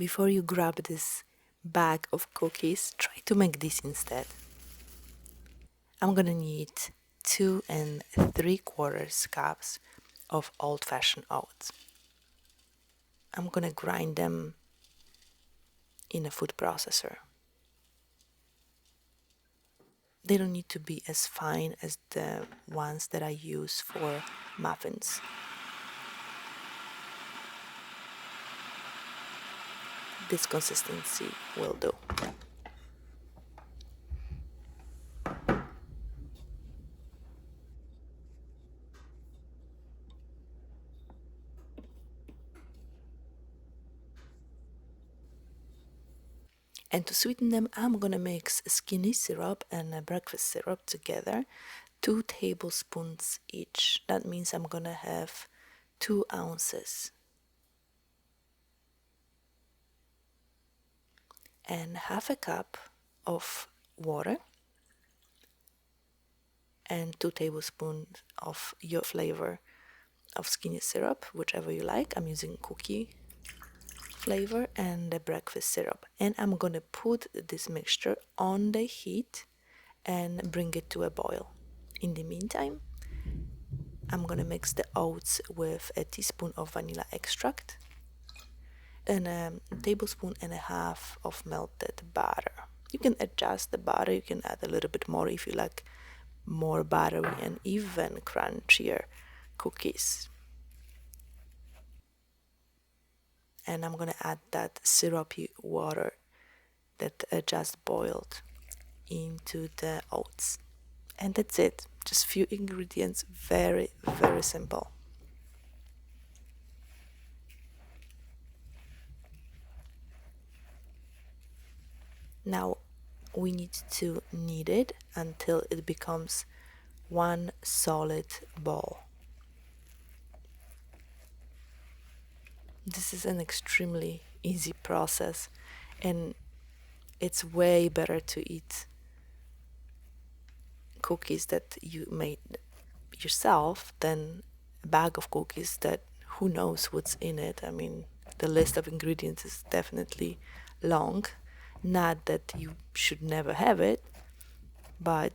before you grab this bag of cookies, try to make this instead. I'm gonna need 2 3/4 cups of old-fashioned oats. I'm gonna grind them in a food processor. They don't need to be as fine as the ones that I use for muffins. This consistency will do. And to sweeten them, I'm gonna mix skinny syrup and a breakfast syrup together, 2 tablespoons each. That means I'm gonna have 2 ounces. And half a cup of water and 2 tablespoons of your flavor of skinny syrup, whichever you like. I'm using cookie flavor and the breakfast syrup. And I'm gonna put this mixture on the heat and bring it to a boil. In the meantime, I'm gonna mix the oats with a teaspoon of vanilla extract and a tablespoon and a half of melted butter. You can adjust the butter, you can add a little bit more if you like more buttery and even crunchier cookies. And I'm gonna add that syrupy water that just boiled into the oats. And that's it. Just few ingredients, very, very simple. Now we need to knead it until it becomes one solid ball. This is an extremely easy process, and it's way better to eat cookies that you made yourself than a bag of cookies that who knows what's in it. I mean, the list of ingredients is definitely long. Not that you should never have it, but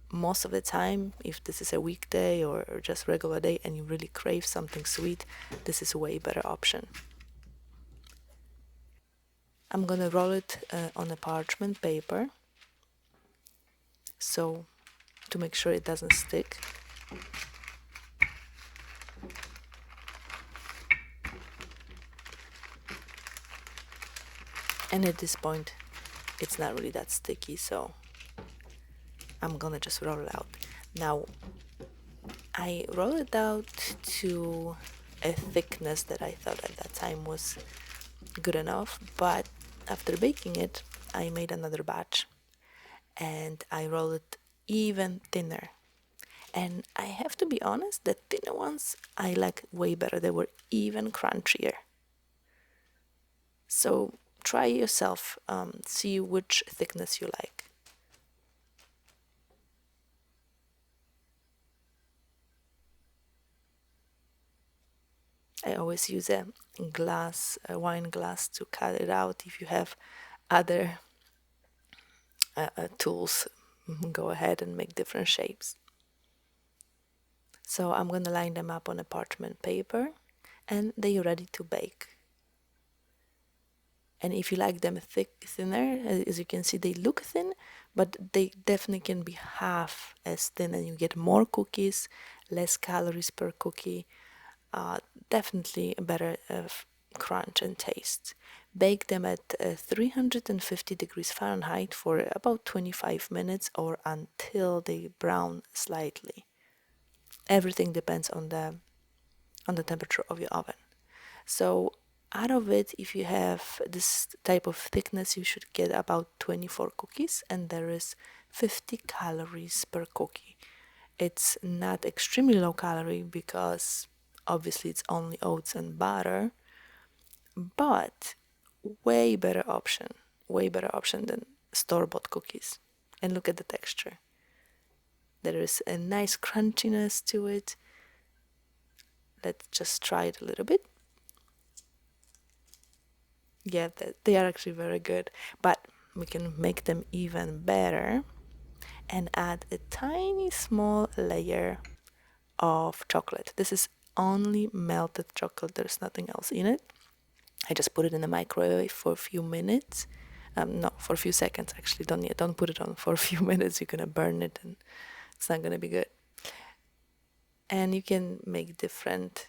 most of the time, if this is a weekday or just regular day and you really crave something sweet, this is a way better option. I'm gonna roll it on a parchment paper so to make sure it doesn't stick. And at this point it's not really that sticky, so I'm gonna just roll it out. Now I roll it out to a thickness that I thought at that time was good enough, but after baking it I made another batch and I roll it even thinner. And I have to be honest, the thinner ones I like way better. They were even crunchier. So try yourself, see which thickness you like. I always use a wine glass to cut it out. If you have other tools, go ahead and make different shapes. So I'm going to line them up on a parchment paper and they're ready to bake. And if you like them thinner, as you can see, they look thin, but they definitely can be half as thin and you get more cookies, less calories per cookie, definitely a better crunch and taste. Bake them at 350 degrees Fahrenheit for about 25 minutes or until they brown slightly. Everything depends on the temperature of your oven. So out of it, if you have this type of thickness, you should get about 24 cookies, and there is 50 calories per cookie. It's not extremely low calorie because obviously it's only oats and butter, but way better option than store-bought cookies. And look at the texture. There is a nice crunchiness to it. Let's just try it a little bit. Yeah, they are actually very good, but we can make them even better and add a tiny small layer of chocolate. This is only melted chocolate, there's nothing else in it. I just put it in the microwave for a few minutes. No, for a few seconds actually. Don't put it on for a few minutes. You're gonna burn it, and it's not gonna be good. And you can make different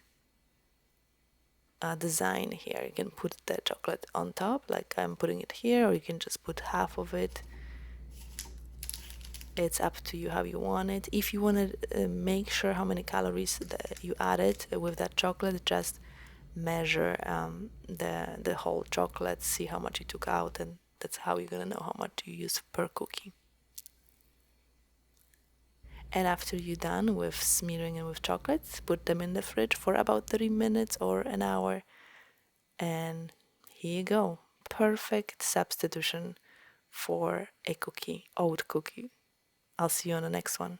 design here. You can put the chocolate on top, like I'm putting it here, or you can just put half of it. It's up to you how you want it. If you want to make sure how many calories that you added with that chocolate, just measure the whole chocolate, see how much you took out, and that's how you're gonna know how much you use per cookie. And after you're done with smearing them with chocolates, put them in the fridge for about 30 minutes or an hour, and here you go. Perfect substitution for a cookie, oat cookie. I'll see you on the next one.